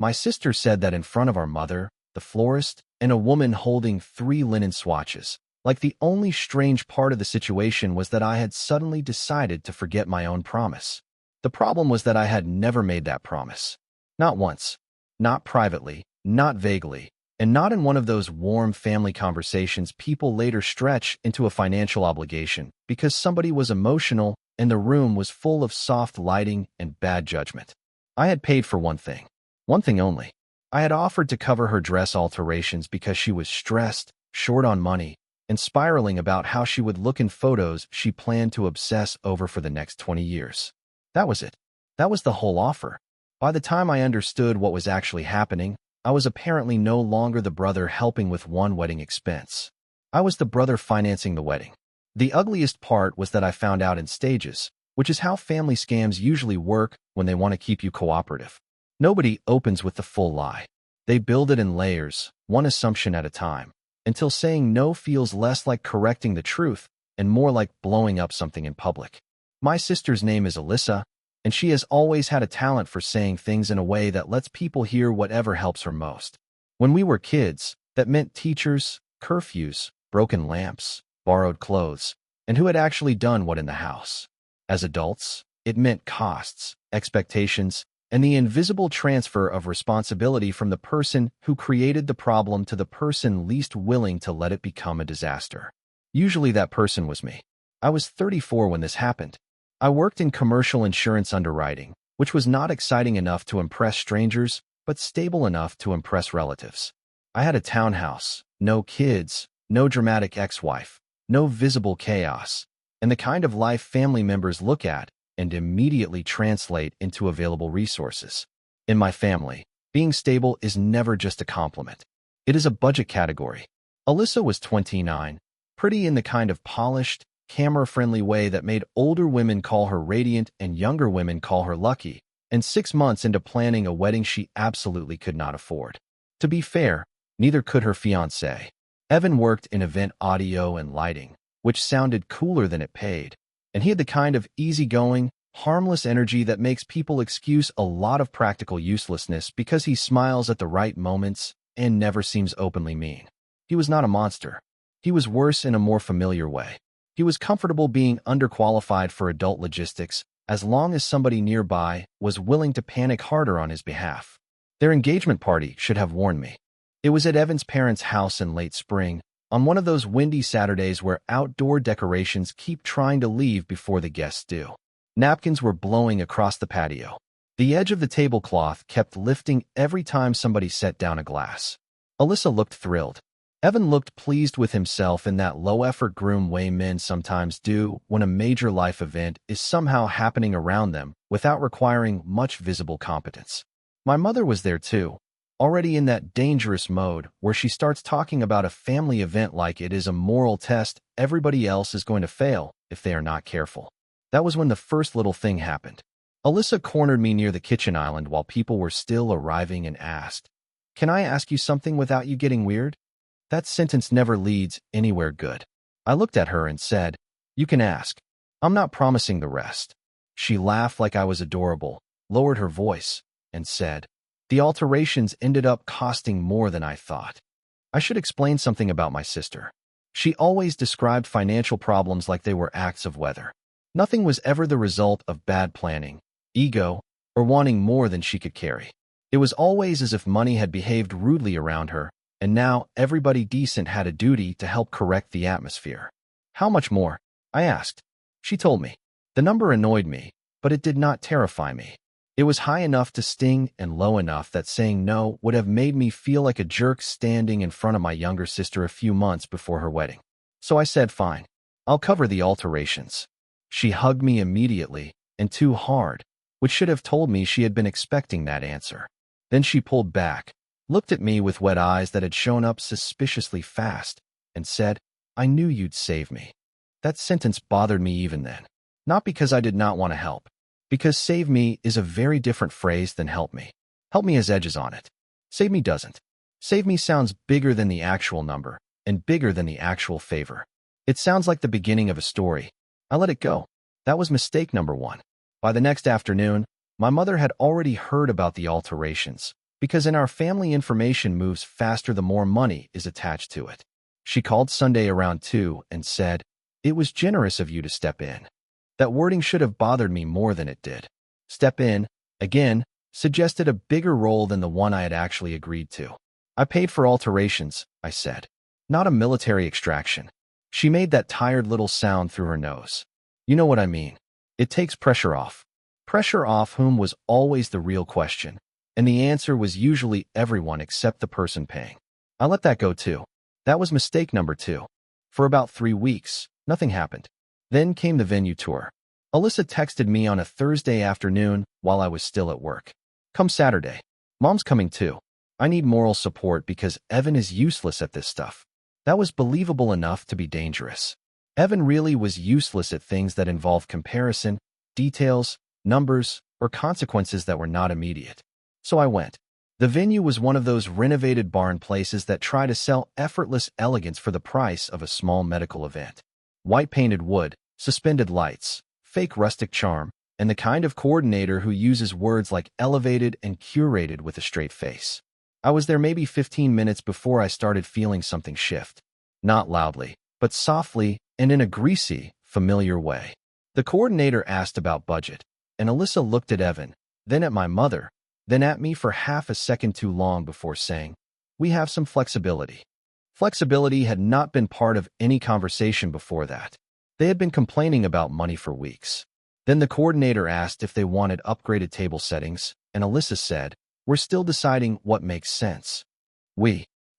My sister said that in front of our mother, the florist, and a woman holding 3 linen swatches. Like the only strange part of the situation was that I had suddenly decided to forget my own promise. The problem was that I had never made that promise. Not once. Not privately. Not vaguely. And not in one of those warm family conversations people later stretch into a financial obligation because somebody was emotional and the room was full of soft lighting and bad judgment. I had paid for one thing only. I had offered to cover her dress alterations because she was stressed, short on money, and spiraling about how she would look in photos she planned to obsess over for the next 20 years. That was it. That was the whole offer. By the time I understood what was actually happening, I was apparently no longer the brother helping with one wedding expense. I was the brother financing the wedding. The ugliest part was that I found out in stages, which is how family scams usually work when they want to keep you cooperative. Nobody opens with the full lie. They build it in layers, one assumption at a time, until saying no feels less like correcting the truth and more like blowing up something in public. My sister's name is Alyssa, and she has always had a talent for saying things in a way that lets people hear whatever helps her most. When we were kids, that meant teachers, curfews, broken lamps, borrowed clothes, and who had actually done what in the house. As adults, it meant costs, expectations, and the invisible transfer of responsibility from the person who created the problem to the person least willing to let it become a disaster. Usually that person was me. I was 34 when this happened. I worked in commercial insurance underwriting, which was not exciting enough to impress strangers, but stable enough to impress relatives. I had a townhouse, no kids, no dramatic ex-wife, no visible chaos, and the kind of life family members look at and immediately translate into available resources. In my family, being stable is never just a compliment. It is a budget category. Alyssa was 29, pretty in the kind of polished, camera-friendly way that made older women call her radiant and younger women call her lucky, and 6 months into planning a wedding she absolutely could not afford. To be fair, neither could her fiancé. Evan worked in event audio and lighting, which sounded cooler than it paid, and he had the kind of easygoing, harmless energy that makes people excuse a lot of practical uselessness because he smiles at the right moments and never seems openly mean. He was not a monster. He was worse in a more familiar way. He was comfortable being underqualified for adult logistics as long as somebody nearby was willing to panic harder on his behalf. Their engagement party should have warned me. It was at Evan's parents' house in late spring, on one of those windy Saturdays where outdoor decorations keep trying to leave before the guests do. Napkins were blowing across the patio. The edge of the tablecloth kept lifting every time somebody set down a glass. Alyssa looked thrilled. Evan looked pleased with himself in that low-effort groom way men sometimes do when a major life event is somehow happening around them without requiring much visible competence. My mother was there too, already in that dangerous mode where she starts talking about a family event like it is a moral test everybody else is going to fail if they are not careful. That was when the first little thing happened. Alyssa cornered me near the kitchen island while people were still arriving and asked, "Can I ask you something without you getting weird?" That sentence never leads anywhere good. I looked at her and said, "You can ask. I'm not promising the rest." She laughed like I was adorable, lowered her voice, and said, "The alterations ended up costing more than I thought." I should explain something about my sister. She always described financial problems like they were acts of weather. Nothing was ever the result of bad planning, ego, or wanting more than she could carry. It was always as if money had behaved rudely around her, and now everybody decent had a duty to help correct the atmosphere. "How much more?" I asked. She told me. The number annoyed me, but it did not terrify me. It was high enough to sting and low enough that saying no would have made me feel like a jerk standing in front of my younger sister a few months before her wedding. So I said, "Fine. I'll cover the alterations." She hugged me immediately, and too hard, which should have told me she had been expecting that answer. Then she pulled back, looked at me with wet eyes that had shown up suspiciously fast, and said, "I knew you'd save me." That sentence bothered me even then. Not because I did not want to help, because save me is a very different phrase than help me. Help me has edges on it. Save me doesn't. Save me sounds bigger than the actual number, and bigger than the actual favor. It sounds like the beginning of a story. I let it go. That was mistake number one. By the next afternoon, my mother had already heard about the alterations, because in our family information moves faster the more money is attached to it. She called Sunday around 2 and said, "It was generous of you to step in." That wording should have bothered me more than it did. Step in, again, suggested a bigger role than the one I had actually agreed to. "I paid for alterations," I said. "Not a military extraction." She made that tired little sound through her nose. "You know what I mean. It takes pressure off." Pressure off whom was always the real question, and the answer was usually everyone except the person paying. I let that go too. That was mistake number 2. For about 3 weeks, nothing happened. Then came the venue tour. Alyssa texted me on a Thursday afternoon while I was still at work. "Come Saturday. Mom's coming too. I need moral support because Evan is useless at this stuff." That was believable enough to be dangerous. Evan really was useless at things that involved comparison, details, numbers, or consequences that were not immediate. So I went. The venue was one of those renovated barn places that try to sell effortless elegance for the price of a small medical event. White painted wood, suspended lights, fake rustic charm, and the kind of coordinator who uses words like elevated and curated with a straight face. I was there maybe 15 minutes before I started feeling something shift. Not loudly, but softly and in a greasy, familiar way. The coordinator asked about budget, and Alyssa looked at Evan, then at my mother, then at me for half a second too long before saying, "We have some flexibility." Flexibility had not been part of any conversation before that. They had been complaining about money for weeks. Then the coordinator asked if they wanted upgraded table settings, and Alyssa said, "We're still deciding what makes sense."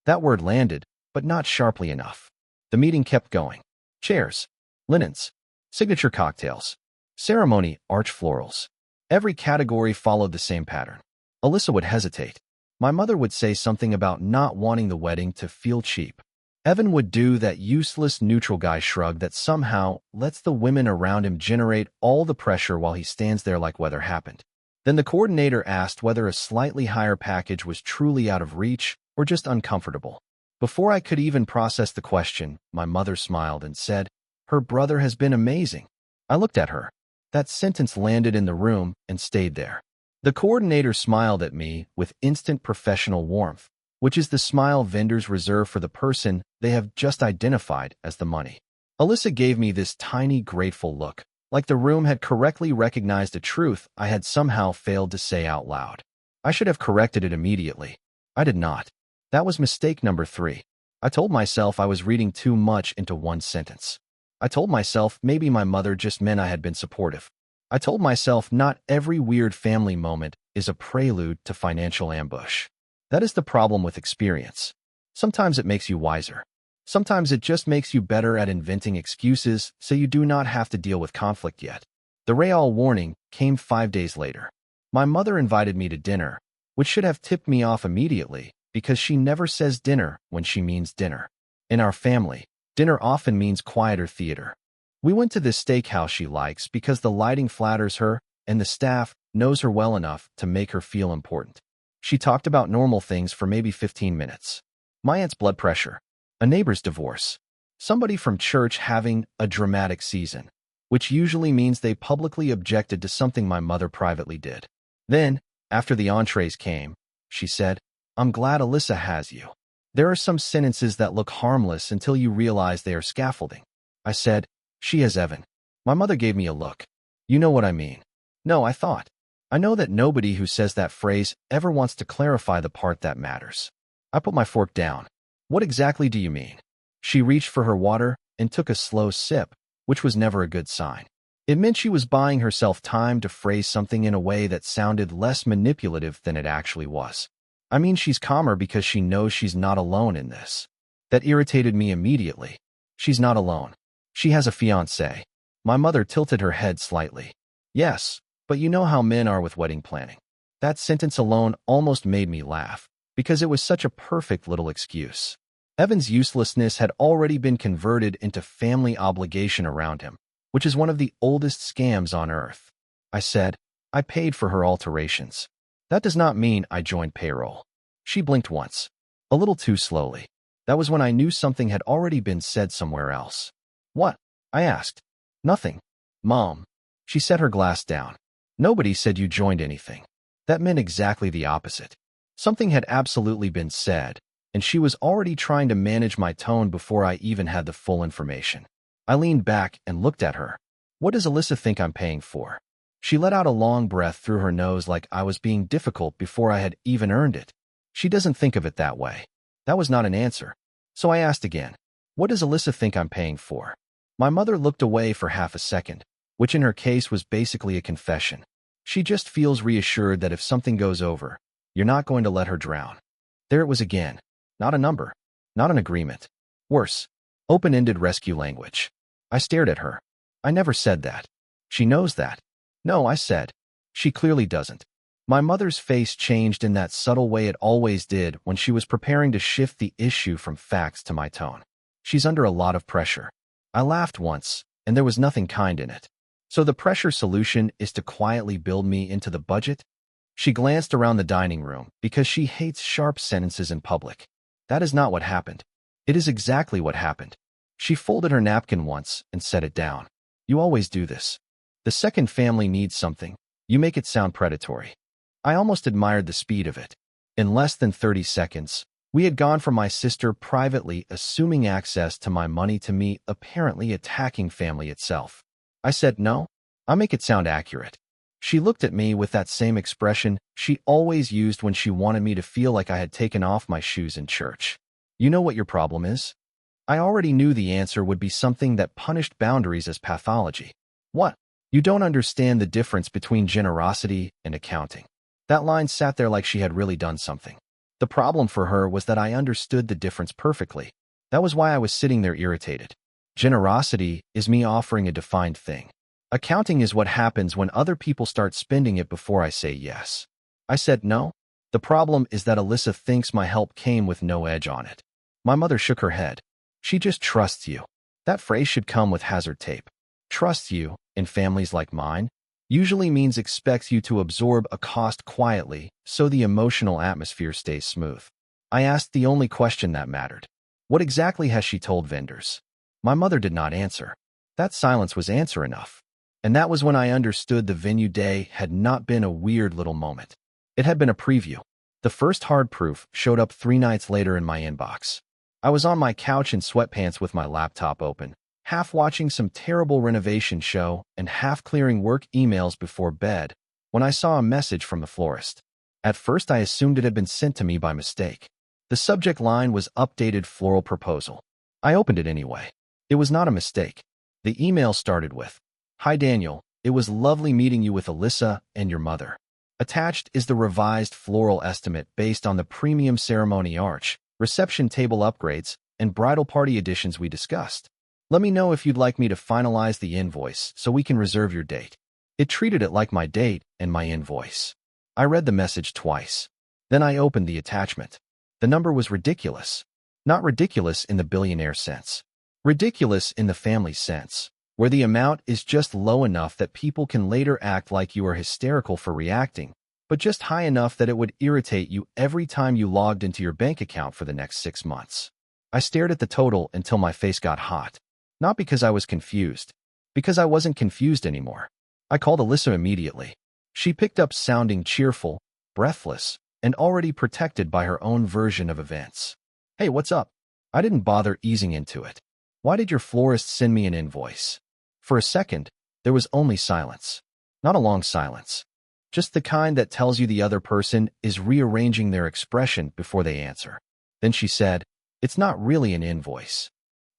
That word landed, but not sharply enough. The meeting kept going. Chairs, linens, signature cocktails, ceremony, arch florals. Every category followed the same pattern. Alyssa would hesitate. My mother would say something about not wanting the wedding to feel cheap. Evan would do that useless neutral guy shrug that somehow lets the women around him generate all the pressure while he stands there like weather happened. Then the coordinator asked whether a slightly higher package was truly out of reach or just uncomfortable. Before I could even process the question, my mother smiled and said, "Her brother has been amazing." I looked at her. That sentence landed in the room and stayed there. The coordinator smiled at me with instant professional warmth, which is the smile vendors reserve for the person they have just identified as the money. Alyssa gave me this tiny, grateful look, like the room had correctly recognized a truth I had somehow failed to say out loud. I should have corrected it immediately. I did not. That was mistake number 3. I told myself I was reading too much into one sentence. I told myself maybe my mother just meant I had been supportive. I told myself not every weird family moment is a prelude to financial ambush. That is the problem with experience. Sometimes it makes you wiser. Sometimes it just makes you better at inventing excuses so you do not have to deal with conflict yet. The real warning came 5 days later. My mother invited me to dinner, which should have tipped me off immediately because she never says dinner when she means dinner. In our family, dinner often means quieter theater. We went to this steakhouse she likes because the lighting flatters her and the staff knows her well enough to make her feel important. She talked about normal things for maybe 15 minutes. My aunt's blood pressure, a neighbor's divorce, somebody from church having a dramatic season, which usually means they publicly objected to something my mother privately did. Then, after the entrees came, she said, "I'm glad Alyssa has you." There are some sentences that look harmless until you realize they are scaffolding. I said, "She has Evan." My mother gave me a look. "You know what I mean." No, I thought. I know that nobody who says that phrase ever wants to clarify the part that matters. I put my fork down. "What exactly do you mean?" She reached for her water and took a slow sip, which was never a good sign. It meant she was buying herself time to phrase something in a way that sounded less manipulative than it actually was. "I mean, she's calmer because she knows she's not alone in this." That irritated me immediately. She's not alone. She has a fiancé. My mother tilted her head slightly. "Yes, but you know how men are with wedding planning." That sentence alone almost made me laugh, because it was such a perfect little excuse. Evan's uselessness had already been converted into family obligation around him, which is one of the oldest scams on earth. I said, "I paid for her alterations. That does not mean I joined payroll." She blinked once, a little too slowly. That was when I knew something had already been said somewhere else. "What?" I asked. "Nothing, Mom." She set her glass down. "Nobody said you joined anything. That meant exactly the opposite. Something had absolutely been said, and she was already trying to manage my tone before I even had the full information. I leaned back and looked at her. What does Alyssa think I'm paying for? She let out a long breath through her nose like I was being difficult before I had even earned it. She doesn't think of it that way. That was not an answer. So I asked again, what does Alyssa think I'm paying for? My mother looked away for half a second, which in her case was basically a confession. She just feels reassured that if something goes over, you're not going to let her drown. There it was again. Not a number. Not an agreement. Worse, open-ended rescue language. I stared at her. I never said that. She knows that. No, I said. She clearly doesn't. My mother's face changed in that subtle way it always did when she was preparing to shift the issue from facts to my tone. She's under a lot of pressure. I laughed once, and there was nothing kind in it. So the pressure solution is to quietly build me into the budget? She glanced around the dining room because she hates sharp sentences in public. That is not what happened. It is exactly what happened. She folded her napkin once and set it down. You always do this. The second family needs something. You make it sound predatory. I almost admired the speed of it. In less than 30 seconds, we had gone from my sister privately assuming access to my money to me apparently attacking family itself. I said, no, I'll make it sound accurate. She looked at me with that same expression she always used when she wanted me to feel like I had taken off my shoes in church. You know what your problem is? I already knew the answer would be something that punished boundaries as pathology. What? You don't understand the difference between generosity and accounting. That line sat there like she had really done something. The problem for her was that I understood the difference perfectly. That was why I was sitting there irritated. Generosity is me offering a defined thing. Accounting is what happens when other people start spending it before I say yes. I said no. The problem is that Alyssa thinks my help came with no edge on it. My mother shook her head. She just trusts you. That phrase should come with hazard tape. Trusts you, in families like mine, usually means expects you to absorb a cost quietly so the emotional atmosphere stays smooth. I asked the only question that mattered. What exactly has she told vendors? My mother did not answer. That silence was answer enough. And that was when I understood the venue day had not been a weird little moment. It had been a preview. The first hard proof showed up 3 nights later in my inbox. I was on my couch in sweatpants with my laptop open, half watching some terrible renovation show and half clearing work emails before bed, when I saw a message from the florist. At first I assumed it had been sent to me by mistake. The subject line was updated floral proposal. I opened it anyway. It was not a mistake. The email started with, Hi Daniel, it was lovely meeting you with Alyssa and your mother. Attached is the revised floral estimate based on the premium ceremony arch, reception table upgrades, and bridal party additions we discussed. Let me know if you'd like me to finalize the invoice so we can reserve your date. It treated it like my date and my invoice. I read the message twice. Then I opened the attachment. The number was ridiculous. Not ridiculous in the billionaire sense. Ridiculous in the family sense, where the amount is just low enough that people can later act like you are hysterical for reacting, but just high enough that it would irritate you every time you logged into your bank account for the next 6 months. I stared at the total until my face got hot. Not because I was confused, because I wasn't confused anymore. I called Alyssa immediately. She picked up sounding cheerful, breathless, and already protected by her own version of events. Hey, what's up? I didn't bother easing into it. Why did your florist send me an invoice? For a second, there was only silence. Not a long silence. Just the kind that tells you the other person is rearranging their expression before they answer. Then she said, It's not really an invoice.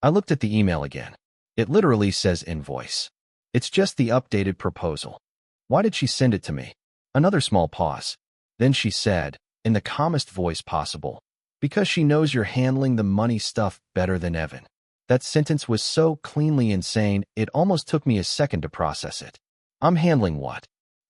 I looked at the email again. It literally says invoice. It's just the updated proposal. Why did she send it to me? Another small pause. Then she said, in the calmest voice possible, Because she knows you're handling the money stuff better than Evan. That sentence was so cleanly insane, it almost took me a second to process it. I'm handling what?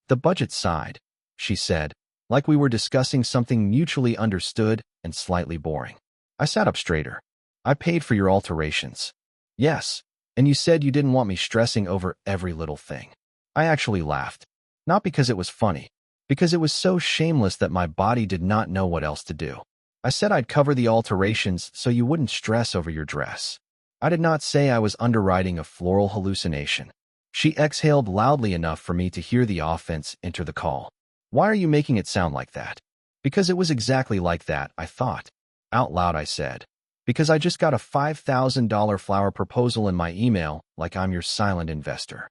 The budget side, she said, like we were discussing something mutually understood and slightly boring. I sat up straighter. I paid for your alterations. Yes, and you said you didn't want me stressing over every little thing. I actually laughed. Not because it was funny, because it was so shameless that my body did not know what else to do. I said I'd cover the alterations so you wouldn't stress over your dress. I did not say I was underwriting a floral hallucination. She exhaled loudly enough for me to hear the offense enter the call. Why are you making it sound like that? Because it was exactly like that, I thought. Out loud, I said. Because I just got a $5,000 flower proposal in my email, like I'm your silent investor.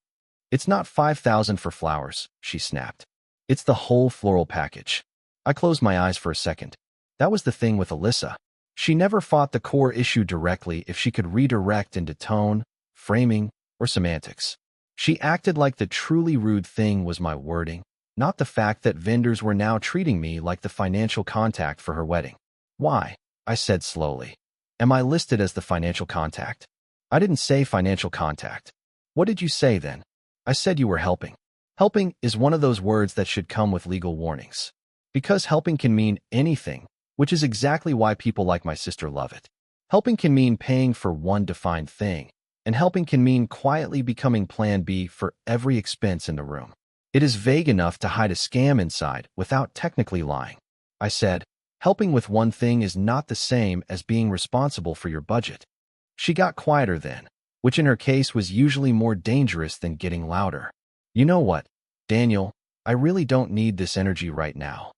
It's not $5,000 for flowers, she snapped. It's the whole floral package. I closed my eyes for a second. That was the thing with Alyssa. She never fought the core issue directly if she could redirect into tone, framing, or semantics. She acted like the truly rude thing was my wording, not the fact that vendors were now treating me like the financial contact for her wedding. Why? I said slowly. Am I listed as the financial contact? I didn't say financial contact. What did you say then? I said you were helping. Helping is one of those words that should come with legal warnings. Because helping can mean anything, which is exactly why people like my sister love it. Helping can mean paying for one defined thing, and helping can mean quietly becoming plan B for every expense in the room. It is vague enough to hide a scam inside without technically lying. I said, helping with one thing is not the same as being responsible for your budget. She got quieter then, which in her case was usually more dangerous than getting louder. You know what, Daniel, I really don't need this energy right now.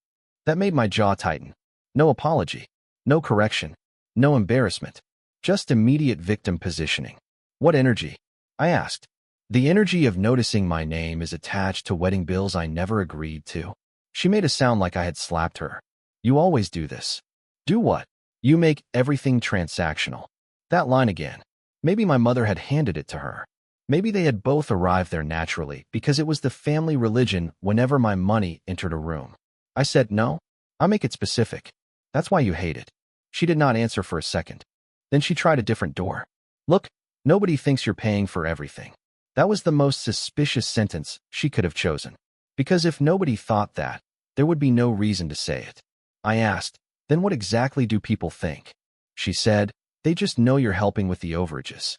That made my jaw tighten. No apology, no correction, no embarrassment, just immediate victim positioning. What energy? I asked. The energy of noticing my name is attached to wedding bills I never agreed to. She made a sound like I had slapped her. You always do this. Do what? You make everything transactional. That line again. Maybe my mother had handed it to her. Maybe they had both arrived there naturally because it was the family religion whenever my money entered a room. I said, no, I'll make it specific. That's why you hate it. She did not answer for a second. Then she tried a different door. Look, nobody thinks you're paying for everything. That was the most suspicious sentence she could have chosen. Because if nobody thought that, there would be no reason to say it. I asked, then what exactly do people think? She said, they just know you're helping with the overages.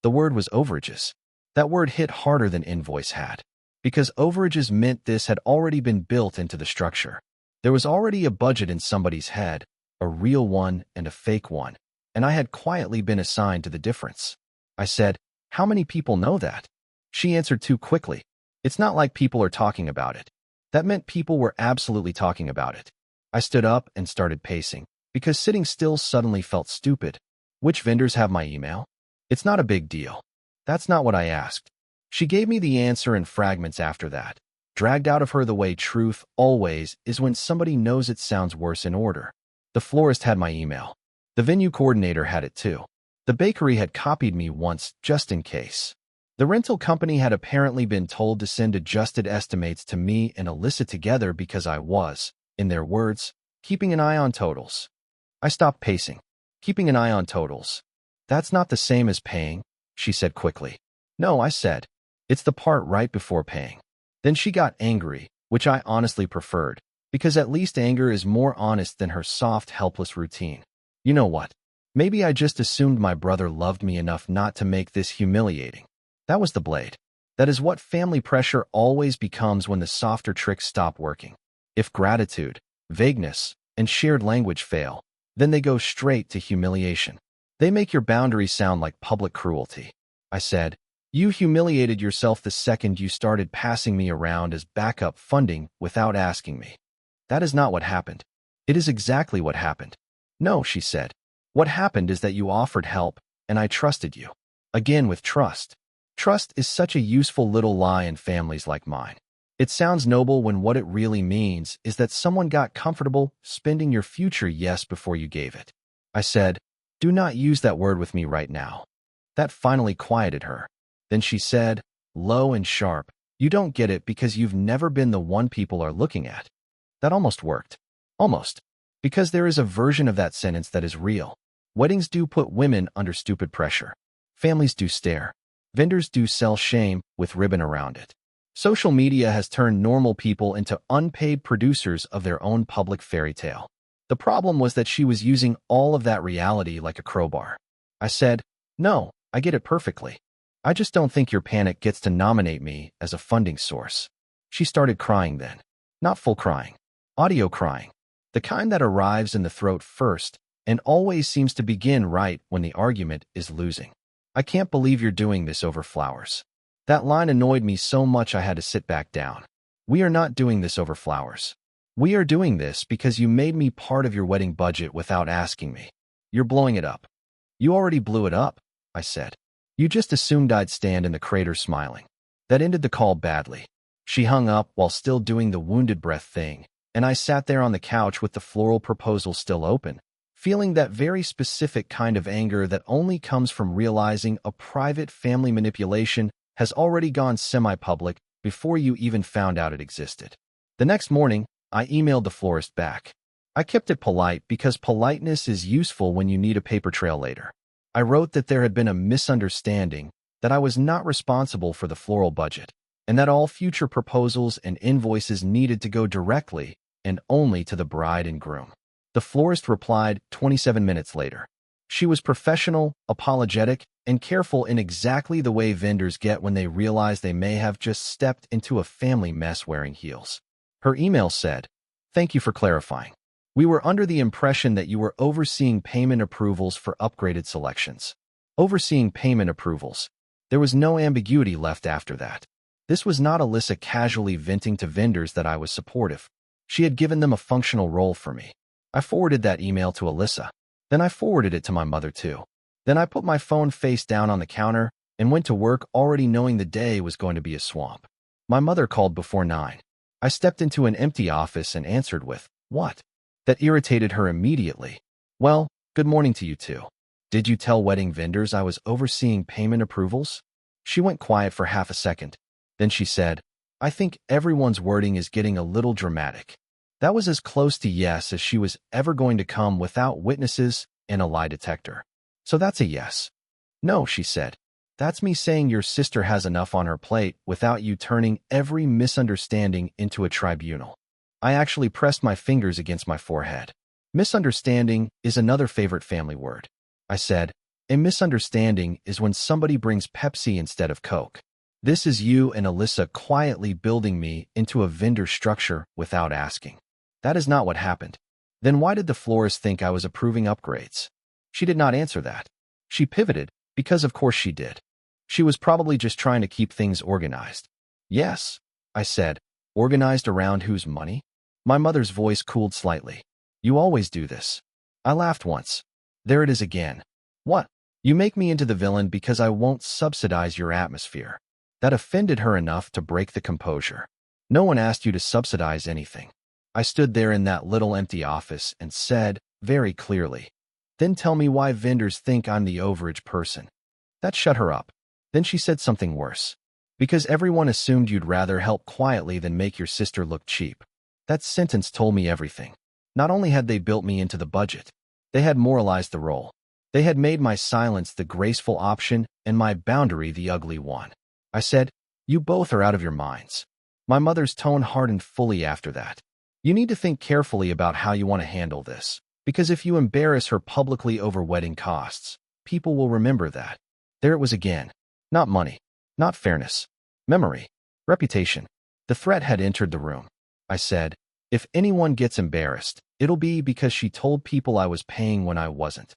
The word was overages. That word hit harder than invoice had. Because overages meant this had already been built into the structure. There was already a budget in somebody's head, a real one and a fake one, and I had quietly been assigned to the difference. I said, how many people know that? She answered too quickly. It's not like people are talking about it. That meant people were absolutely talking about it. I stood up and started pacing, because sitting still suddenly felt stupid. Which vendors have my email? It's not a big deal. That's not what I asked. She gave me the answer in fragments after that, dragged out of her the way truth always is when somebody knows it sounds worse in order. The florist had my email. The venue coordinator had it too. The bakery had copied me once just in case. The rental company had apparently been told to send adjusted estimates to me and Alyssa together because I was, in their words, keeping an eye on totals. I stopped pacing. Keeping an eye on totals. That's not the same as paying, she said quickly. No, I said. It's the part right before paying. Then she got angry, which I honestly preferred, because at least anger is more honest than her soft, helpless routine. You know what? Maybe I just assumed my brother loved me enough not to make this humiliating. That was the blade. That is what family pressure always becomes when the softer tricks stop working. If gratitude, vagueness, and shared language fail, then they go straight to humiliation. They make your boundaries sound like public cruelty. I said, you humiliated yourself the second you started passing me around as backup funding without asking me. That is not what happened. It is exactly what happened. No, she said. What happened is that you offered help, and I trusted you. Again with trust. Trust is such a useful little lie in families like mine. It sounds noble when what it really means is that someone got comfortable spending your future yes before you gave it. I said, do not use that word with me right now. That finally quieted her. Then she said, low and sharp, you don't get it because you've never been the one people are looking at. That almost worked. Almost. Because there is a version of that sentence that is real. Weddings do put women under stupid pressure. Families do stare. Vendors do sell shame with ribbon around it. Social media has turned normal people into unpaid producers of their own public fairy tale. The problem was that she was using all of that reality like a crowbar. I said, no, I get it perfectly. I just don't think your panic gets to nominate me as a funding source. She started crying then. Not full crying. Audio crying. The kind that arrives in the throat first and always seems to begin right when the argument is losing. I can't believe you're doing this over flowers. That line annoyed me so much I had to sit back down. We are not doing this over flowers. We are doing this because you made me part of your wedding budget without asking me. You're blowing it up. You already blew it up, I said. You just assumed I'd stand in the crater smiling. That ended the call badly. She hung up while still doing the wounded breath thing, and I sat there on the couch with the floral proposal still open, feeling that very specific kind of anger that only comes from realizing a private family manipulation has already gone semi-public before you even found out it existed. The next morning, I emailed the florist back. I kept it polite because politeness is useful when you need a paper trail later. I wrote that there had been a misunderstanding, that I was not responsible for the floral budget, and that all future proposals and invoices needed to go directly and only to the bride and groom. The florist replied 27 minutes later. She was professional, apologetic, and careful in exactly the way vendors get when they realize they may have just stepped into a family mess wearing heels. Her email said, "Thank you for clarifying. We were under the impression that you were overseeing payment approvals for upgraded selections." Overseeing payment approvals. There was no ambiguity left after that. This was not Alyssa casually venting to vendors that I was supportive. She had given them a functional role for me. I forwarded that email to Alyssa. Then I forwarded it to my mother too. Then I put my phone face down on the counter and went to work already knowing the day was going to be a swamp. My mother called before 9. I stepped into an empty office and answered with, "What?" That irritated her immediately. "Well, good morning to you too. Did you tell wedding vendors I was overseeing payment approvals?" She went quiet for half a second. Then she said, "I think everyone's wording is getting a little dramatic." That was as close to yes as she was ever going to come without witnesses and a lie detector. "So that's a yes." "No," she said. "That's me saying your sister has enough on her plate without you turning every misunderstanding into a tribunal." I actually pressed my fingers against my forehead. Misunderstanding is another favorite family word. I said, "A misunderstanding is when somebody brings Pepsi instead of Coke. This is you and Alyssa quietly building me into a vendor structure without asking. That is not what happened." "Then why did the florist think I was approving upgrades?" She did not answer that. She pivoted, because of course she did. She was probably just trying to keep things organized. "Yes," I said. "Organized around whose money?" My mother's voice cooled slightly. "You always do this." I laughed once. "There it is again. What? You make me into the villain because I won't subsidize your atmosphere." That offended her enough to break the composure. "No one asked you to subsidize anything." I stood there in that little empty office and said, very clearly, "Then tell me why vendors think I'm the overage person." That shut her up. Then she said something worse. "Because everyone assumed you'd rather help quietly than make your sister look cheap." That sentence told me everything. Not only had they built me into the budget, they had moralized the role. They had made my silence the graceful option and my boundary the ugly one. I said, "You both are out of your minds." My mother's tone hardened fully after that. "You need to think carefully about how you want to handle this, because if you embarrass her publicly over wedding costs, people will remember that." There it was again. Not money, not fairness, memory, reputation. The threat had entered the room. I said, "If anyone gets embarrassed, it'll be because she told people I was paying when I wasn't."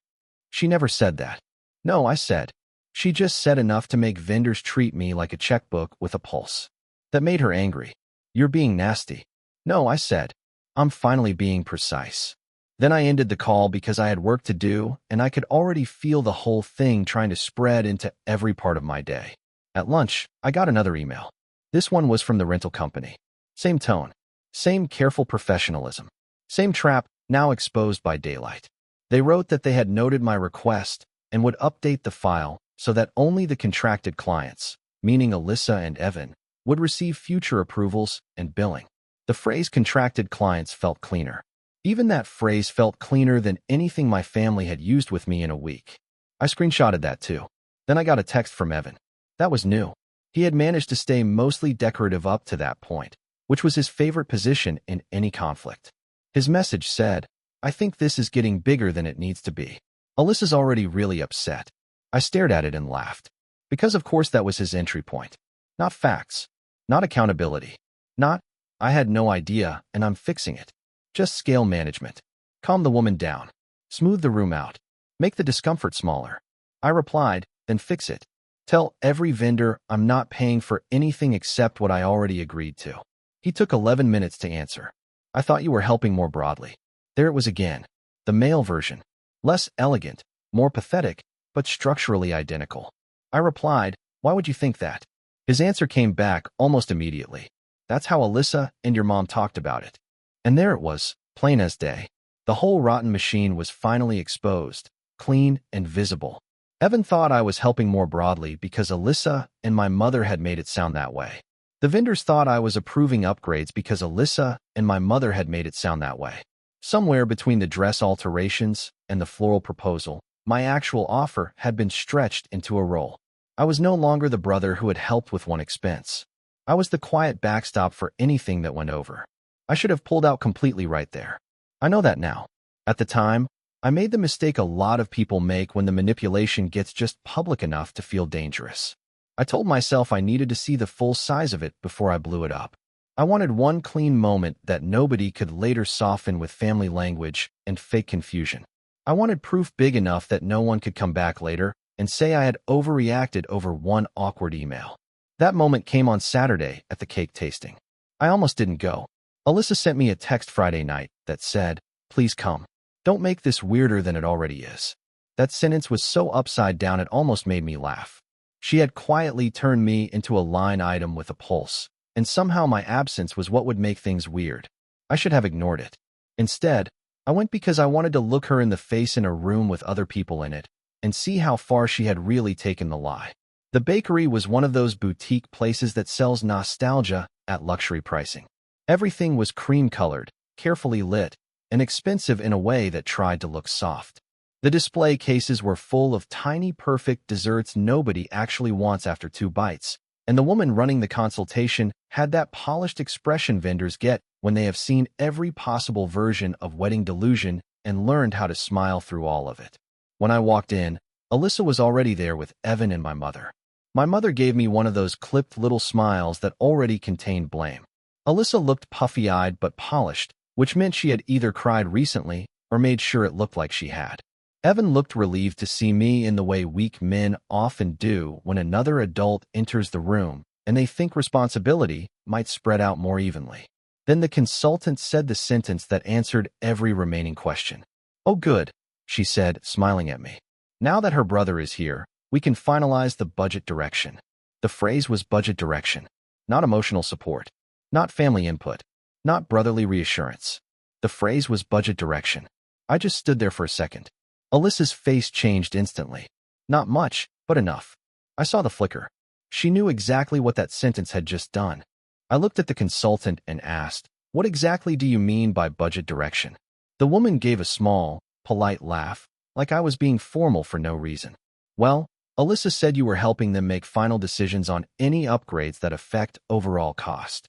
She never said that. "No," I said. "She just said enough to make vendors treat me like a checkbook with a pulse." That made her angry. "You're being nasty." "No," I said. "I'm finally being precise." Then I ended the call because I had work to do, and I could already feel the whole thing trying to spread into every part of my day. At lunch, I got another email. This one was from the rental company. Same tone. Same careful professionalism. Same trap, now exposed by daylight. They wrote that they had noted my request and would update the file so that only the contracted clients, meaning Alyssa and Evan, would receive future approvals and billing. The phrase contracted clients felt cleaner. Even that phrase felt cleaner than anything my family had used with me in a week. I screenshotted that too. Then I got a text from Evan. That was new. He had managed to stay mostly decorative up to that point, which was his favorite position in any conflict. His message said, "I think this is getting bigger than it needs to be. Alyssa's already really upset." I stared at it and laughed. Because of course that was his entry point. Not facts. Not accountability. Not, "I had no idea and I'm fixing it." Just scale management. Calm the woman down. Smooth the room out. Make the discomfort smaller. I replied, "Then fix it. Tell every vendor I'm not paying for anything except what I already agreed to." He took 11 minutes to answer. I thought you were helping more broadly. There it was again. The male version. Less elegant, more pathetic, but structurally identical. I replied, why would you think that? His answer came back almost immediately. That's how Alyssa and your mom talked about it. And there it was, plain as day. The whole rotten machine was finally exposed, clean and visible. Evan thought I was helping more broadly because Alyssa and my mother had made it sound that way. The vendors thought I was approving upgrades because Alyssa and my mother had made it sound that way. Somewhere between the dress alterations and the floral proposal, my actual offer had been stretched into a role. I was no longer the brother who had helped with one expense. I was the quiet backstop for anything that went over. I should have pulled out completely right there. I know that now. At the time, I made the mistake a lot of people make when the manipulation gets just public enough to feel dangerous. I told myself I needed to see the full size of it before I blew it up. I wanted one clean moment that nobody could later soften with family language and fake confusion. I wanted proof big enough that no one could come back later and say I had overreacted over one awkward email. That moment came on Saturday at the cake tasting. I almost didn't go. Alyssa sent me a text Friday night that said, please come. Don't make this weirder than it already is. That sentence was so upside down it almost made me laugh. She had quietly turned me into a line item with a pulse, and somehow my absence was what would make things weird. I should have ignored it. Instead, I went because I wanted to look her in the face in a room with other people in it and see how far she had really taken the lie. The bakery was one of those boutique places that sells nostalgia at luxury pricing. Everything was cream-colored, carefully lit, and expensive in a way that tried to look soft. The display cases were full of tiny, perfect desserts nobody actually wants after 2 bites, and the woman running the consultation had that polished expression vendors get when they have seen every possible version of wedding delusion and learned how to smile through all of it. When I walked in, Alyssa was already there with Evan and my mother. My mother gave me one of those clipped little smiles that already contained blame. Alyssa looked puffy-eyed but polished, which meant she had either cried recently or made sure it looked like she had. Evan looked relieved to see me in the way weak men often do when another adult enters the room and they think responsibility might spread out more evenly. Then the consultant said the sentence that answered every remaining question. Oh good, she said, smiling at me. Now that her brother is here, we can finalize the budget direction. The phrase was budget direction, not emotional support, not family input, not brotherly reassurance. The phrase was budget direction. I just stood there for a second. Alyssa's face changed instantly. Not much, but enough. I saw the flicker. She knew exactly what that sentence had just done. I looked at the consultant and asked, what exactly do you mean by budget direction? The woman gave a small, polite laugh, like I was being formal for no reason. Well, Alyssa said you were helping them make final decisions on any upgrades that affect overall cost.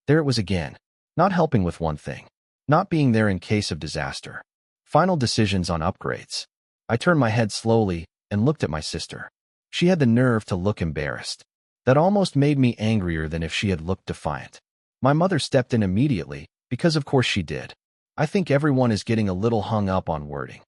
There it was again. Not helping with one thing. Not being there in case of disaster. Final decisions on upgrades. I turned my head slowly and looked at my sister. She had the nerve to look embarrassed. That almost made me angrier than if she had looked defiant. My mother stepped in immediately, because of course she did. I think everyone is getting a little hung up on wording.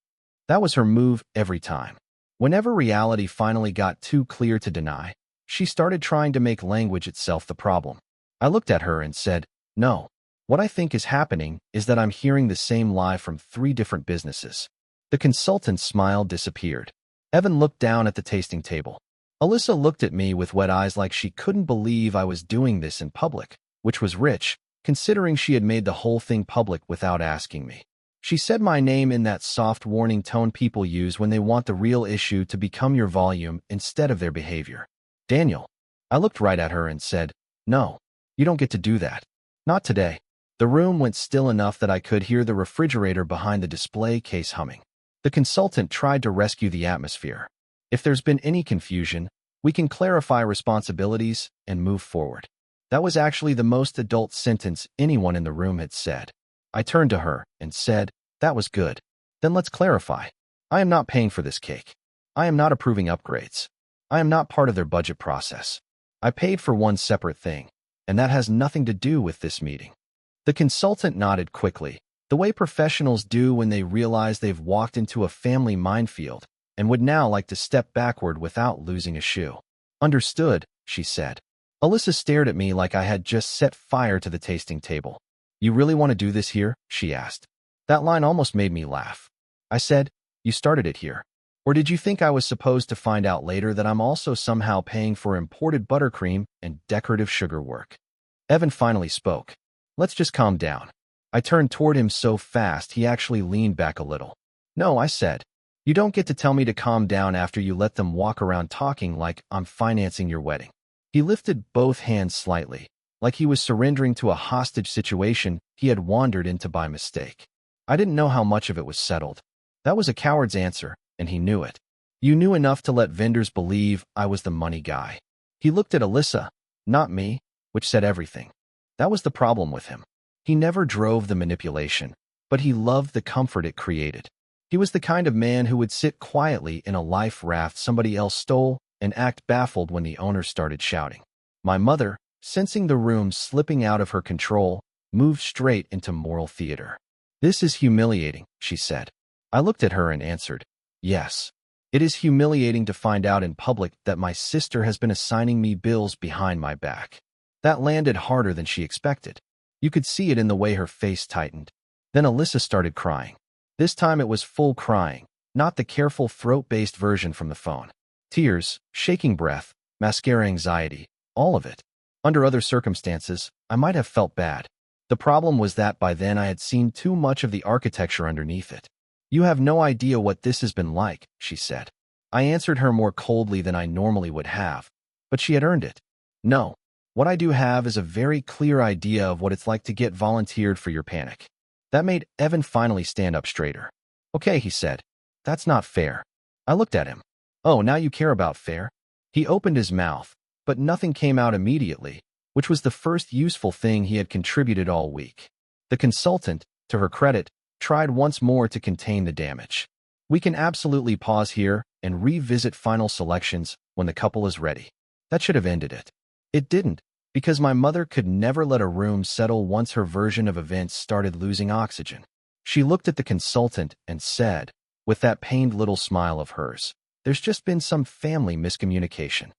That was her move every time. Whenever reality finally got too clear to deny, she started trying to make language itself the problem. I looked at her and said, no. What I think is happening is that I'm hearing the same lie from 3 different businesses. The consultant's smile disappeared. Evan looked down at the tasting table. Alyssa looked at me with wet eyes like she couldn't believe I was doing this in public, which was rich, considering she had made the whole thing public without asking me. She said my name in that soft warning tone people use when they want the real issue to become your volume instead of their behavior. Daniel. I looked right at her and said, no, you don't get to do that. Not today. The room went still enough that I could hear the refrigerator behind the display case humming. The consultant tried to rescue the atmosphere. If there's been any confusion, we can clarify responsibilities and move forward. That was actually the most adult sentence anyone in the room had said. I turned to her and said, that was good. Then let's clarify. I am not paying for this cake. I am not approving upgrades. I am not part of their budget process. I paid for one separate thing, and that has nothing to do with this meeting. The consultant nodded quickly, the way professionals do when they realize they've walked into a family minefield and would now like to step backward without losing a shoe. Understood, she said. Alyssa stared at me like I had just set fire to the tasting table. "You really want to do this here?" she asked. That line almost made me laugh. I said, "You started it here. Or did you think I was supposed to find out later that I'm also somehow paying for imported buttercream and decorative sugar work?" Evan finally spoke. "Let's just calm down." I turned toward him so fast he actually leaned back a little. "No," I said. "You don't get to tell me to calm down after you let them walk around talking like I'm financing your wedding." He lifted both hands slightly, like he was surrendering to a hostage situation he had wandered into by mistake. I didn't know how much of it was settled. That was a coward's answer, and he knew it. "You knew enough to let vendors believe I was the money guy." He looked at Alyssa, not me, which said everything. That was the problem with him. He never drove the manipulation, but he loved the comfort it created. He was the kind of man who would sit quietly in a life raft somebody else stole and act baffled when the owner started shouting. My mother, sensing the room slipping out of her control, moved straight into moral theater. "This is humiliating," she said. I looked at her and answered, "Yes. It is humiliating to find out in public that my sister has been assigning me bills behind my back." That landed harder than she expected. You could see it in the way her face tightened. Then Alyssa started crying. This time it was full crying, not the careful throat-based version from the phone. Tears, shaking breath, mascara anxiety, all of it. Under other circumstances, I might have felt bad. The problem was that by then I had seen too much of the architecture underneath it. "You have no idea what this has been like," she said. I answered her more coldly than I normally would have, but she had earned it. "No. What I do have is a very clear idea of what it's like to get volunteered for your panic." That made Evan finally stand up straighter. "Okay," he said. "That's not fair." I looked at him. "Oh, now you care about fair?" He opened his mouth, but nothing came out immediately, which was the first useful thing he had contributed all week. The consultant, to her credit, tried once more to contain the damage. "We can absolutely pause here and revisit final selections when the couple is ready." That should have ended it. It didn't, because my mother could never let a room settle once her version of events started losing oxygen. She looked at the consultant and said, with that pained little smile of hers, "There's just been some family miscommunication."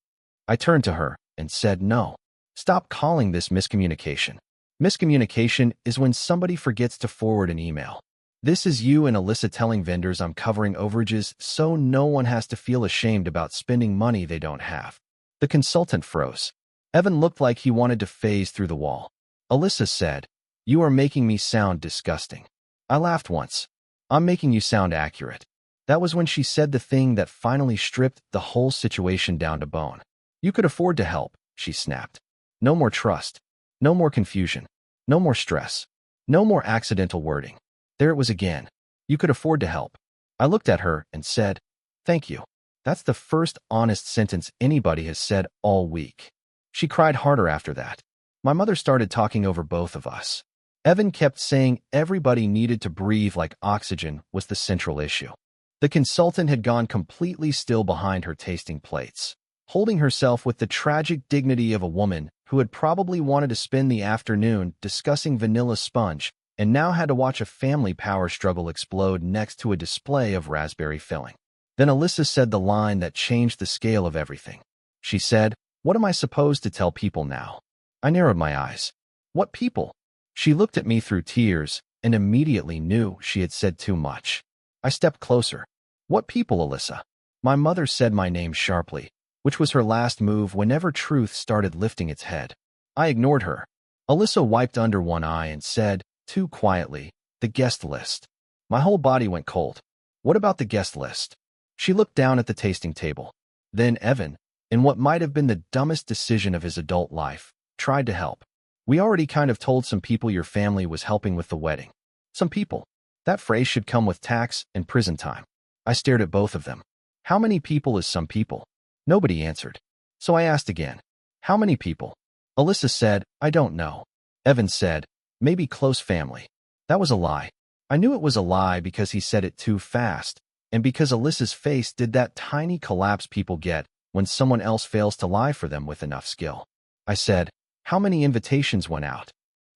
I turned to her and said, "No. Stop calling this miscommunication. Miscommunication is when somebody forgets to forward an email. This is you and Alyssa telling vendors I'm covering overages so no one has to feel ashamed about spending money they don't have." The consultant froze. Evan looked like he wanted to phase through the wall. Alyssa said, "You are making me sound disgusting." I laughed once. "I'm making you sound accurate." That was when she said the thing that finally stripped the whole situation down to bone. "You could afford to help," she snapped. "No more trust. No more confusion. No more stress. No more accidental wording." There it was again. "You could afford to help." I looked at her and said, "Thank you." That's the first honest sentence anybody has said all week. She cried harder after that. My mother started talking over both of us. Evan kept saying everybody needed to breathe like oxygen was the central issue. The consultant had gone completely still behind her tasting plates, holding herself with the tragic dignity of a woman who had probably wanted to spend the afternoon discussing vanilla sponge and now had to watch a family power struggle explode next to a display of raspberry filling. Then Alyssa said the line that changed the scale of everything. She said, "What am I supposed to tell people now?" I narrowed my eyes. "What people?" She looked at me through tears and immediately knew she had said too much. I stepped closer. "What people, Alyssa?" My mother said my name sharply, which was her last move whenever truth started lifting its head. I ignored her. Alyssa wiped under one eye and said, too quietly, "The guest list." My whole body went cold. "What about the guest list?" She looked down at the tasting table. Then Evan, in what might have been the dumbest decision of his adult life, tried to help. "We already kind of told some people your family was helping with the wedding." Some people. That phrase should come with tax and prison time. I stared at both of them. How many people is some people? Nobody answered. So I asked again. How many people? Alyssa said, "I don't know." Evan said, "Maybe close family." That was a lie. I knew it was a lie because he said it too fast, and because Alyssa's face did that tiny collapse people get when someone else fails to lie for them with enough skill. I said, "How many invitations went out?"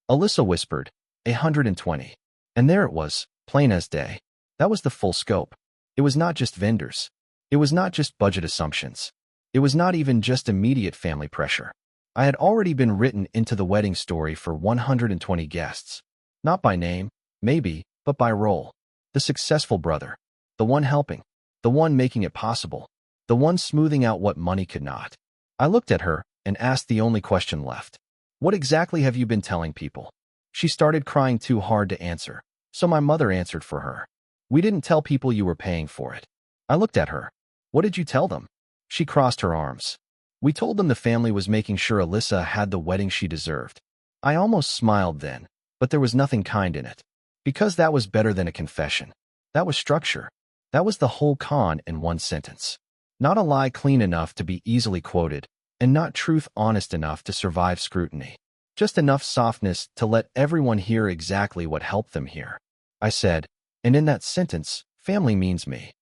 Alyssa whispered, 120. And there it was, plain as day. That was the full scope. It was not just vendors. It was not just budget assumptions. It was not even just immediate family pressure. I had already been written into the wedding story for 120 guests. Not by name, maybe, but by role. The successful brother. The one helping. The one making it possible. The one smoothing out what money could not. I looked at her and asked the only question left. What exactly have you been telling people? She started crying too hard to answer, so my mother answered for her. We didn't tell people you were paying for it. I looked at her. What did you tell them? She crossed her arms. We told them the family was making sure Alyssa had the wedding she deserved. I almost smiled then, but there was nothing kind in it. Because that was better than a confession. That was structure. That was the whole con in one sentence. Not a lie clean enough to be easily quoted, and not truth honest enough to survive scrutiny. Just enough softness to let everyone hear exactly what helped them hear. I said, and in that sentence, family means me.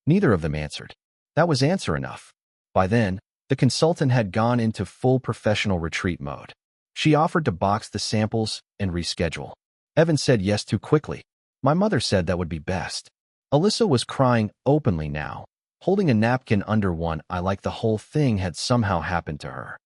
Neither of them answered. That was answer enough. By then, the consultant had gone into full professional retreat mode. She offered to box the samples and reschedule. Evan said yes too quickly. My mother said that would be best. Alyssa was crying openly now, holding a napkin under one eye like the whole thing had somehow happened to her.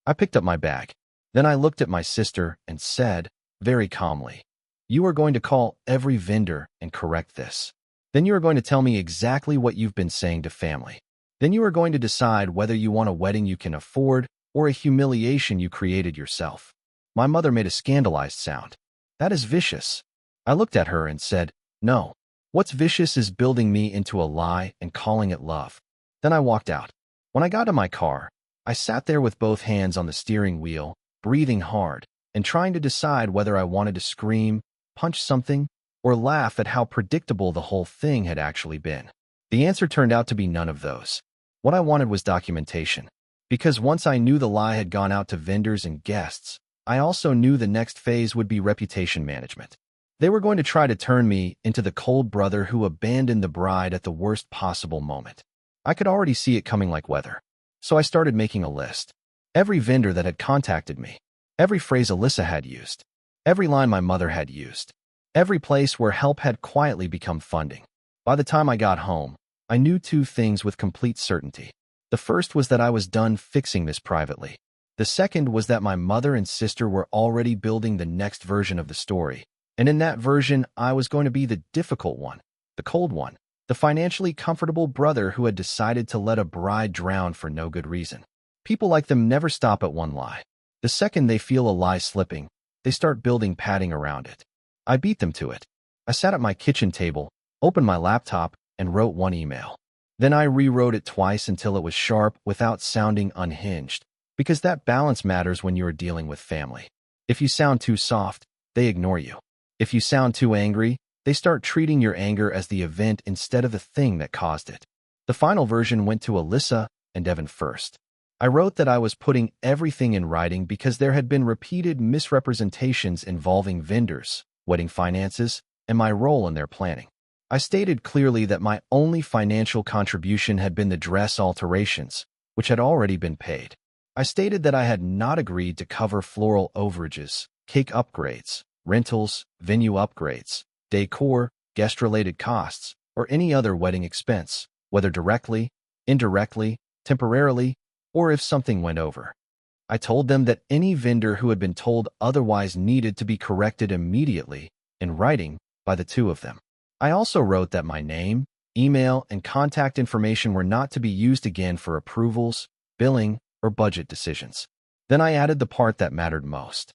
I picked up my bag. Then I looked at my sister and said, very calmly, you are going to call every vendor and correct this. Then you are going to tell me exactly what you've been saying to family. Then you are going to decide whether you want a wedding you can afford or a humiliation you created yourself. My mother made a scandalized sound. That is vicious. I looked at her and said, no. What's vicious is building me into a lie and calling it love. Then I walked out. When I got to my car, I sat there with both hands on the steering wheel, breathing hard, and trying to decide whether I wanted to scream, punch something, or laugh at how predictable the whole thing had actually been. The answer turned out to be none of those. What I wanted was documentation. Because once I knew the lie had gone out to vendors and guests, I also knew the next phase would be reputation management. They were going to try to turn me into the cold brother who abandoned the bride at the worst possible moment. I could already see it coming like weather. So I started making a list. Every vendor that had contacted me. Every phrase Alyssa had used. Every line my mother had used. Every place where help had quietly become funding. By the time I got home, I knew two things with complete certainty. The first was that I was done fixing this privately. The second was that my mother and sister were already building the next version of the story. And in that version, I was going to be the difficult one, the cold one, the financially comfortable brother who had decided to let a bride drown for no good reason. People like them never stop at one lie. The second they feel a lie slipping, they start building padding around it. I beat them to it. I sat at my kitchen table, opened my laptop, and wrote one email. Then I rewrote it twice until it was sharp without sounding unhinged, because that balance matters when you are dealing with family. If you sound too soft, they ignore you. If you sound too angry, they start treating your anger as the event instead of the thing that caused it. The final version went to Alyssa and Evan first. I wrote that I was putting everything in writing because there had been repeated misrepresentations involving vendors, wedding finances, and my role in their planning. I stated clearly that my only financial contribution had been the dress alterations, which had already been paid. I stated that I had not agreed to cover floral overages, cake upgrades, rentals, venue upgrades, decor, guest-related costs, or any other wedding expense, whether directly, indirectly, temporarily, or if something went over. I told them that any vendor who had been told otherwise needed to be corrected immediately, in writing, by the two of them. I also wrote that my name, email, and contact information were not to be used again for approvals, billing, or budget decisions. Then I added the part that mattered most.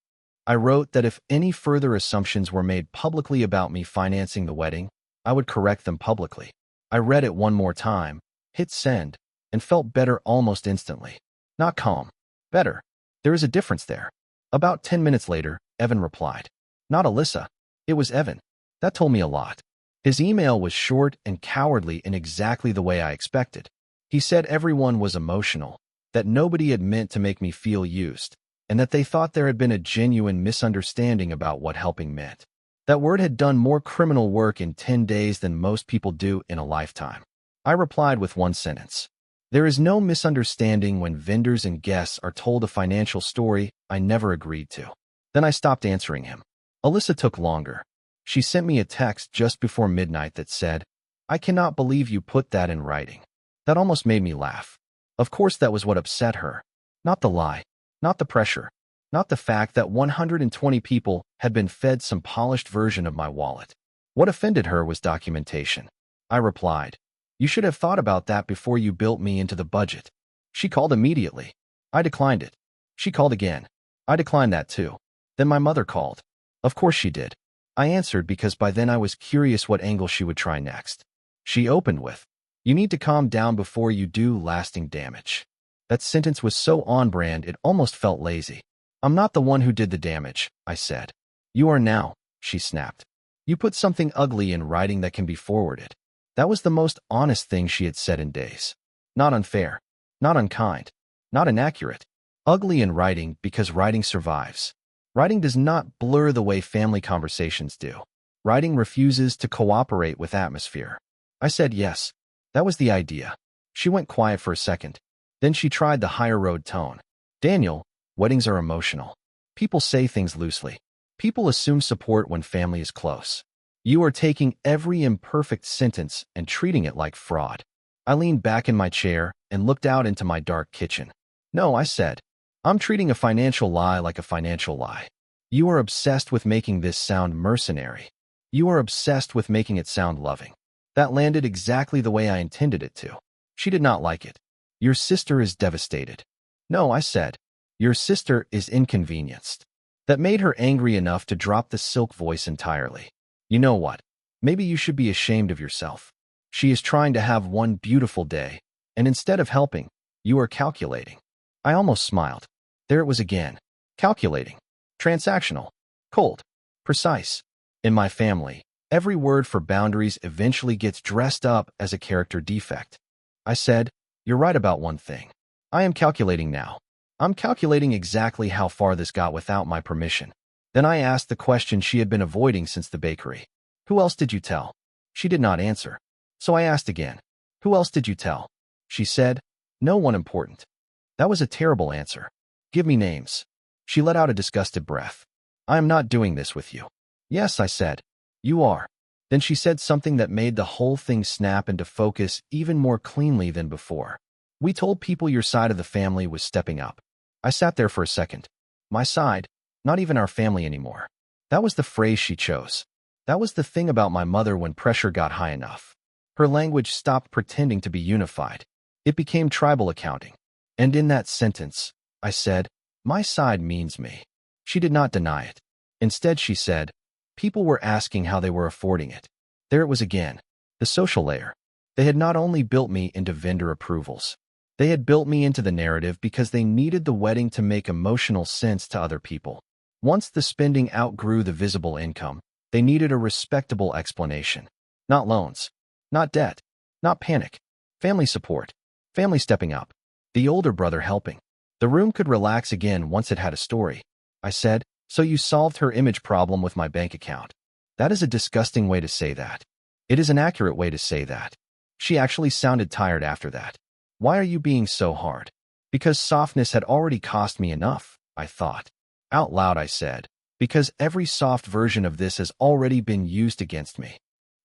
I wrote that if any further assumptions were made publicly about me financing the wedding, I would correct them publicly. I read it one more time, hit send, and felt better almost instantly. Not calm. Better. There is a difference there. About 10 minutes later, Evan replied. Not Alyssa. It was Evan. That told me a lot. His email was short and cowardly in exactly the way I expected. He said everyone was emotional, that nobody had meant to make me feel used, and that they thought there had been a genuine misunderstanding about what helping meant. That word had done more criminal work in 10 days than most people do in a lifetime. I replied with one sentence. There is no misunderstanding when vendors and guests are told a financial story I never agreed to. Then I stopped answering him. Alyssa took longer. She sent me a text just before midnight that said, I cannot believe you put that in writing. That almost made me laugh. Of course that was what upset her. Not the lie. Not the pressure. not the fact that 120 people had been fed some polished version of my wallet. What offended her was documentation. I replied, "You should have thought about that before you built me into the budget." She called immediately. I declined it. She called again. I declined that too. Then my mother called. Of course she did. I answered because by then I was curious what angle she would try next. She opened with, "You need to calm down before you do lasting damage." That sentence was so on brand it almost felt lazy. "I'm not the one who did the damage," I said. "You are now," she snapped. "You put something ugly in writing that can be forwarded." That was the most honest thing she had said in days. Not unfair, not unkind, not inaccurate. Ugly in writing because writing survives. Writing does not blur the way family conversations do. Writing refuses to cooperate with atmosphere. I said yes. That was the idea. She went quiet for a second. Then she tried the higher road tone. "Daniel, weddings are emotional. People say things loosely. People assume support when family is close. You are taking every imperfect sentence and treating it like fraud." I leaned back in my chair and looked out into my dark kitchen. "No," I said. "I'm treating a financial lie like a financial lie. You are obsessed with making this sound mercenary. You are obsessed with making it sound loving." That landed exactly the way I intended it to. She did not like it. "Your sister is devastated." "No," I said. "Your sister is inconvenienced." That made her angry enough to drop the silk voice entirely. "You know what? Maybe you should be ashamed of yourself. She is trying to have one beautiful day, and instead of helping, you are calculating." I almost smiled. There it was again. Calculating. Transactional. Cold. Precise. In my family, every word for boundaries eventually gets dressed up as a character defect. I said, "You're right about one thing. I am calculating now. I'm calculating exactly how far this got without my permission." Then I asked the question she had been avoiding since the bakery. "Who else did you tell?" She did not answer. So I asked again, "Who else did you tell?" She said, "No one important." That was a terrible answer. "Give me names." She let out a disgusted breath. "I am not doing this with you." "Yes," I said. "You are." Then she said something that made the whole thing snap into focus even more cleanly than before. "We told people your side of the family was stepping up." I sat there for a second. My side? Not even our family anymore. That was the phrase she chose. That was the thing about my mother when pressure got high enough. Her language stopped pretending to be unified. It became tribal accounting. And in that sentence, I said, "My side means me." She did not deny it. Instead, she said, "People were asking how they were affording it." There it was again. The social layer. They had not only built me into vendor approvals. They had built me into the narrative because they needed the wedding to make emotional sense to other people. Once the spending outgrew the visible income, they needed a respectable explanation. Not loans. Not debt. Not panic. Family support. Family stepping up. The older brother helping. The room could relax again once it had a story. I said, "So you solved her image problem with my bank account." That is a disgusting way to say that. It is an accurate way to say that. She actually sounded tired after that. "Why are you being so hard?" "Because softness had already cost me enough," I thought. Out loud I said, "Because every soft version of this has already been used against me."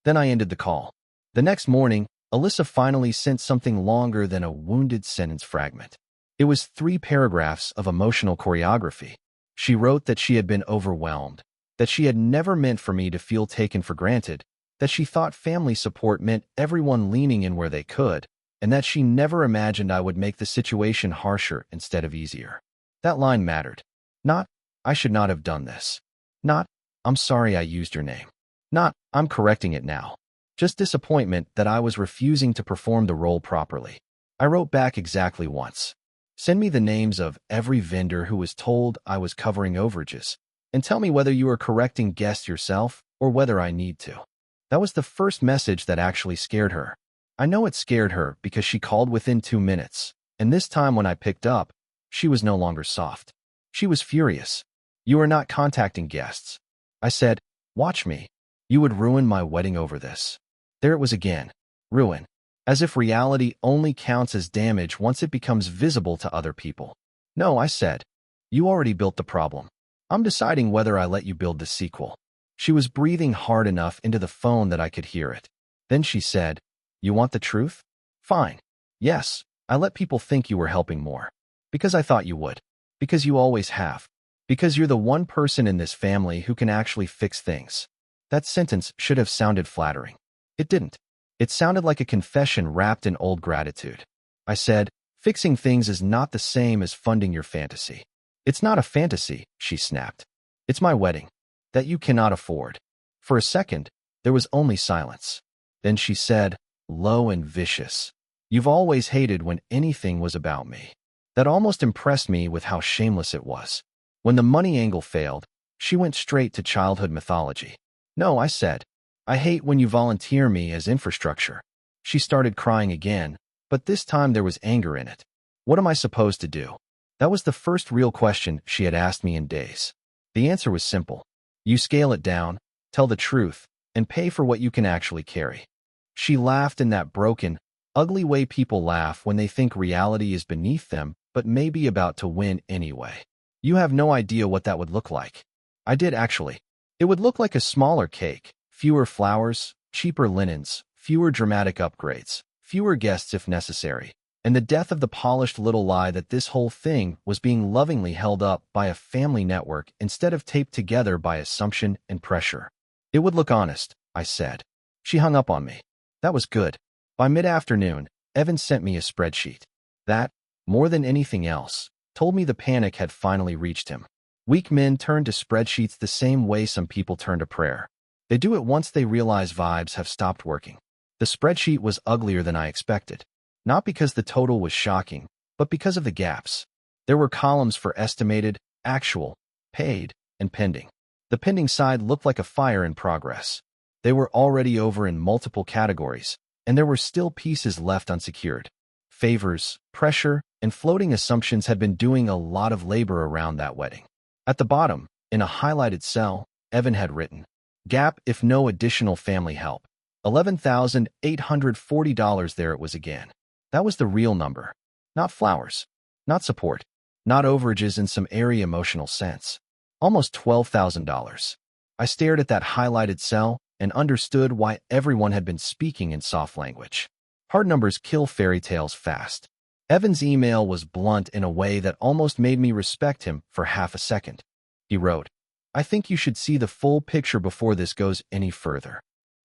Then I ended the call. The next morning, Alyssa finally sent something longer than a wounded sentence fragment. It was 3 paragraphs of emotional choreography. She wrote that she had been overwhelmed, that she had never meant for me to feel taken for granted, that she thought family support meant everyone leaning in where they could, and that she never imagined I would make the situation harsher instead of easier. That line mattered. Not, "I should not have done this." Not, "I'm sorry I used your name." Not, "I'm correcting it now." Just disappointment that I was refusing to perform the role properly. I wrote back exactly once. "Send me the names of every vendor who was told I was covering overages, and tell me whether you are correcting guests yourself or whether I need to." That was the first message that actually scared her. I know it scared her because she called within 2 minutes, and this time when I picked up, she was no longer soft. She was furious. "You are not contacting guests." I said, "Watch me. You would ruin my wedding over this." There it was again. Ruin. As if reality only counts as damage once it becomes visible to other people. "No," I said. "You already built the problem. I'm deciding whether I let you build the sequel." She was breathing hard enough into the phone that I could hear it. Then she said, "You want the truth? Fine. Yes, I let people think you were helping more. Because I thought you would. Because you always have. Because you're the one person in this family who can actually fix things. That sentence should have sounded flattering. It didn't. It sounded like a confession wrapped in old gratitude. I said, fixing things is not the same as funding your fantasy. It's not a fantasy, she snapped. It's my wedding. That you cannot afford. For a second, there was only silence. Then she said, low and vicious. You've always hated when anything was about me. That almost impressed me with how shameless it was. When the money angle failed, she went straight to childhood mythology. No, I said. I hate when you volunteer me as infrastructure. She started crying again, but this time there was anger in it. What am I supposed to do? That was the first real question she had asked me in days. The answer was simple. You scale it down, tell the truth, and pay for what you can actually carry. She laughed in that broken, ugly way people laugh when they think reality is beneath them but may be about to win anyway. You have no idea what that would look like. I did actually. It would look like a smaller cake, fewer flowers, cheaper linens, fewer dramatic upgrades, fewer guests if necessary, and the death of the polished little lie that this whole thing was being lovingly held up by a family network instead of taped together by assumption and pressure. It would look honest, I said. She hung up on me. That was good. By mid-afternoon, Evan sent me a spreadsheet. That, more than anything else, told me the panic had finally reached him. Weak men turn to spreadsheets the same way some people turn to prayer. They do it once they realize vibes have stopped working. The spreadsheet was uglier than I expected. Not because the total was shocking, but because of the gaps. There were columns for estimated, actual, paid, and pending. The pending side looked like a fire in progress. They were already over in multiple categories, and there were still pieces left unsecured. Favors, pressure, and floating assumptions had been doing a lot of labor around that wedding. At the bottom, in a highlighted cell, Evan had written, gap if no additional family help. $11,840. There it was again. That was the real number. Not flowers. Not support. Not overages in some airy emotional sense. Almost $12,000. I stared at that highlighted cell and understood why everyone had been speaking in soft language. Hard numbers kill fairy tales fast. Evan's email was blunt in a way that almost made me respect him for half a second. He wrote, I think you should see the full picture before this goes any further.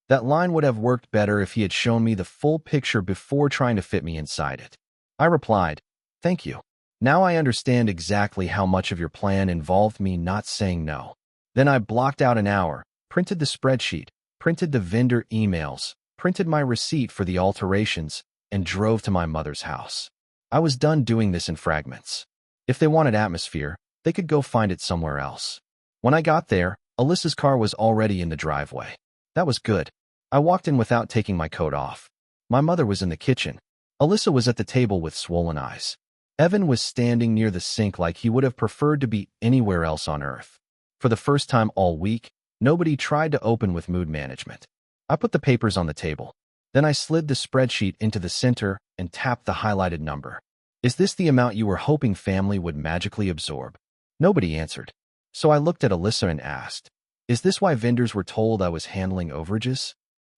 That line would have worked better if he had shown me the full picture before trying to fit me inside it. I replied, thank you. Now I understand exactly how much of your plan involved me not saying no. Then I blocked out an hour, printed the spreadsheet, printed the vendor emails, printed my receipt for the alterations, and drove to my mother's house. I was done doing this in fragments. If they wanted atmosphere, they could go find it somewhere else. When I got there, Alyssa's car was already in the driveway. That was good. I walked in without taking my coat off. My mother was in the kitchen. Alyssa was at the table with swollen eyes. Evan was standing near the sink like he would have preferred to be anywhere else on earth. For the first time all week, nobody tried to open with mood management. I put the papers on the table. Then I slid the spreadsheet into the center and tapped the highlighted number. Is this the amount you were hoping family would magically absorb? Nobody answered. So I looked at Alyssa and asked, is this why vendors were told I was handling overages?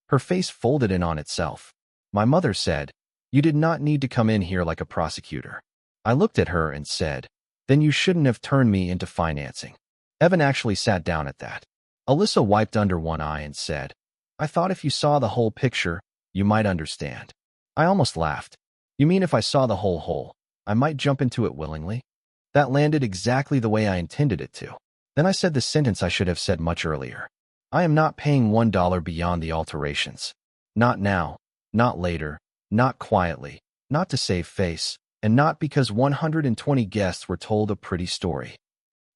Her face folded in on itself. My mother said, you did not need to come in here like a prosecutor. I looked at her and said, then you shouldn't have turned me into financing. Evan actually sat down at that. Alyssa wiped under one eye and said, I thought if you saw the whole picture, you might understand. I almost laughed. You mean if I saw the whole hole, I might jump into it willingly? That landed exactly the way I intended it to. Then I said the sentence I should have said much earlier. I am not paying $1 beyond the alterations. Not now, not later, not quietly, not to save face, and not because 120 guests were told a pretty story.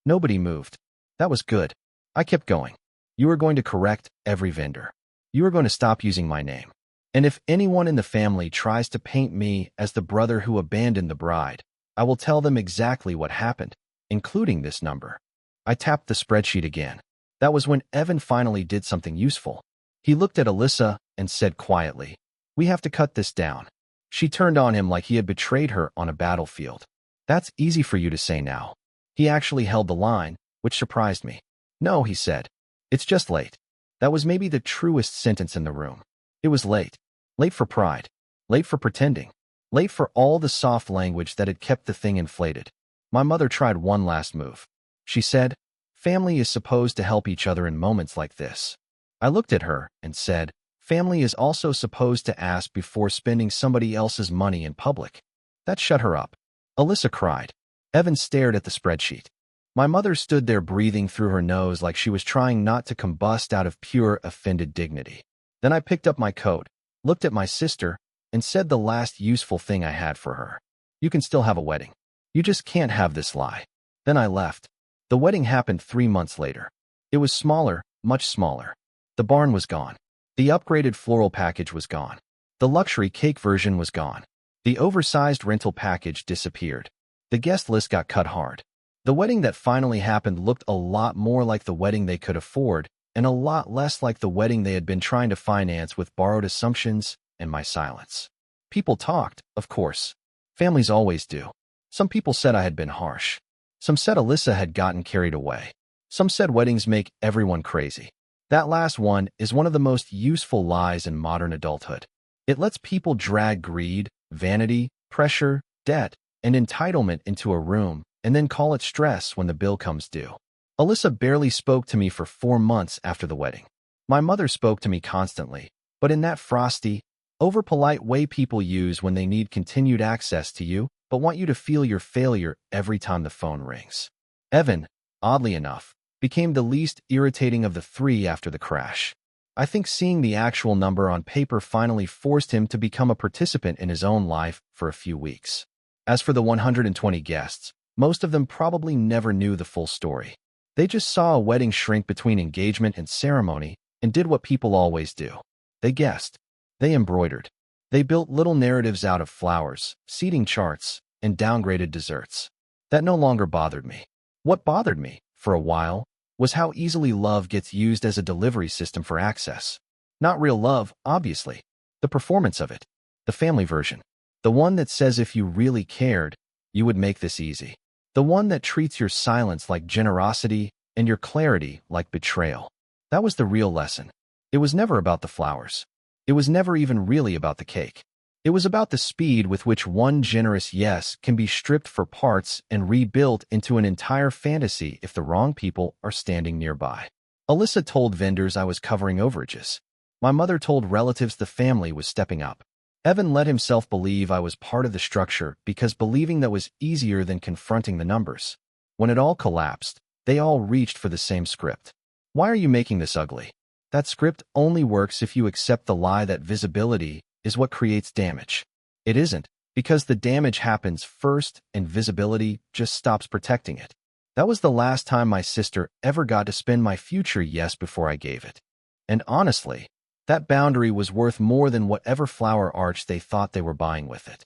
Nobody moved. That was good. I kept going. You are going to correct every vendor. You are going to stop using my name. And if anyone in the family tries to paint me as the brother who abandoned the bride, I will tell them exactly what happened, including this number. I tapped the spreadsheet again. That was when Evan finally did something useful. He looked at Alyssa and said quietly, we have to cut this down. She turned on him like he had betrayed her on a battlefield. That's easy for you to say now. He actually held the line, which surprised me. No, he said. It's just late. That was maybe the truest sentence in the room. It was late. Late for pride. Late for pretending. Late for all the soft language that had kept the thing inflated. My mother tried one last move. She said, "Family is supposed to help each other in moments like this." I looked at her and said, "Family is also supposed to ask before spending somebody else's money in public." That shut her up. Alyssa cried. Evan stared at the spreadsheet. My mother stood there breathing through her nose like she was trying not to combust out of pure offended dignity. Then I picked up my coat, looked at my sister, and said the last useful thing I had for her. "You can still have a wedding. You just can't have this lie." Then I left. The wedding happened 3 months later. It was smaller, much smaller. The barn was gone. The upgraded floral package was gone. The luxury cake version was gone. The oversized rental package disappeared. The guest list got cut hard. The wedding that finally happened looked a lot more like the wedding they could afford, and a lot less like the wedding they had been trying to finance with borrowed assumptions and my silence. People talked, of course. Families always do. Some people said I had been harsh. Some said Alyssa had gotten carried away. Some said weddings make everyone crazy. That last one is one of the most useful lies in modern adulthood. It lets people drag greed, vanity, pressure, debt, and entitlement into a room and then call it stress when the bill comes due. Alyssa barely spoke to me for 4 months after the wedding. My mother spoke to me constantly, but in that frosty, over-polite way people use when they need continued access to you but want you to feel your failure every time the phone rings. Evan, oddly enough, became the least irritating of the 3 after the crash. I think seeing the actual number on paper finally forced him to become a participant in his own life for a few weeks. As for the 120 guests, most of them probably never knew the full story. They just saw a wedding shrink between engagement and ceremony and did what people always do. They guessed. They embroidered. They built little narratives out of flowers, seating charts, and downgraded desserts. That no longer bothered me. What bothered me, for a while, was how easily love gets used as a delivery system for access. Not real love, obviously. The performance of it. The family version. The one that says if you really cared, you would make this easy. The one that treats your silence like generosity and your clarity like betrayal. That was the real lesson. It was never about the flowers. It was never even really about the cake. It was about the speed with which one generous yes can be stripped for parts and rebuilt into an entire fantasy if the wrong people are standing nearby. Alyssa told vendors I was covering overages. My mother told relatives the family was stepping up. Evan let himself believe I was part of the structure because believing that was easier than confronting the numbers. When it all collapsed, they all reached for the same script. Why are you making this ugly? That script only works if you accept the lie that visibility is what creates damage. It isn't, because the damage happens first and visibility just stops protecting it. That was the last time my sister ever got to spend my future yes before I gave it. And honestly, that boundary was worth more than whatever flower arch they thought they were buying with it.